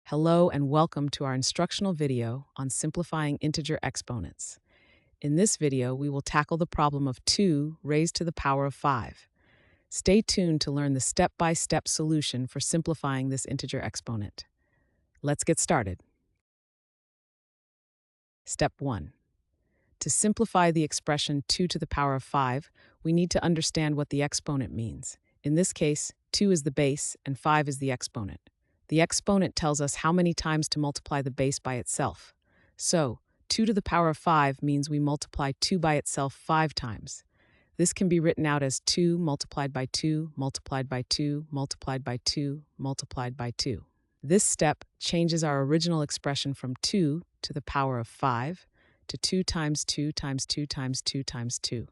Hello and welcome to our instructional video on simplifying integer exponents. In this video, we will tackle the problem of 2 raised to the power of 5. Stay tuned to learn the step-by-step solution for simplifying this integer exponent. Let's get started. Step 1. To simplify the expression 2 to the power of 5, we need to understand what the exponent means. In this case, 2 is the base and 5 is the exponent. The exponent tells us how many times to multiply the base by itself. So, 2 to the power of 5 means we multiply 2 by itself 5 times. This can be written out as 2 multiplied by 2 multiplied by 2 multiplied by 2 multiplied by 2. This step changes our original expression from 2 to the power of 5 to 2 times 2 times 2 times 2 times 2.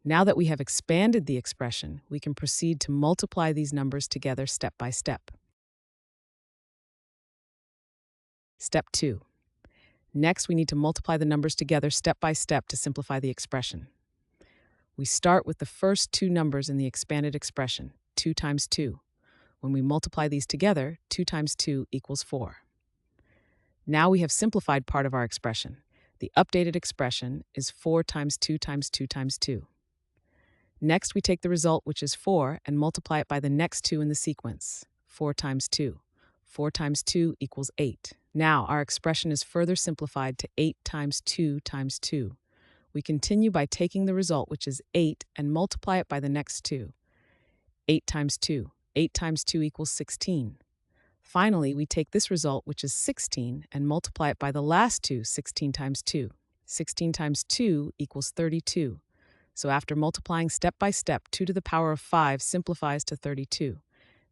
Now that we have expanded the expression, we can proceed to multiply these numbers together step by step. Step 2. Next, we need to multiply the numbers together step by step to simplify the expression. We start with the first two numbers in the expanded expression, 2 times 2. When we multiply these together, 2 times 2 equals 4. Now we have simplified part of our expression. The updated expression is 4 times 2 times 2 times 2. Next, we take the result, which is 4, and multiply it by the next 2 in the sequence, 4 times 2. 4 times 2 equals 8. Now, our expression is further simplified to 8 times 2 times 2. We continue by taking the result, which is 8, and multiply it by the next 2. 8 times 2. 8 times 2 equals 16. Finally, we take this result, which is 16, and multiply it by the last 2, 16 times 2. 16 times 2 equals 32. So after multiplying step by step, 2 to the power of 5 simplifies to 32.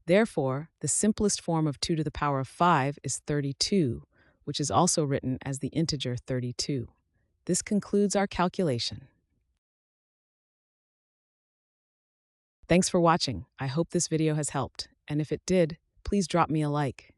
Therefore, the simplest form of 2 to the power of 5 is 32, which is also written as the integer 32. This concludes our calculation. Thanks for watching. I hope this video has helped, and if it did, please drop me a like.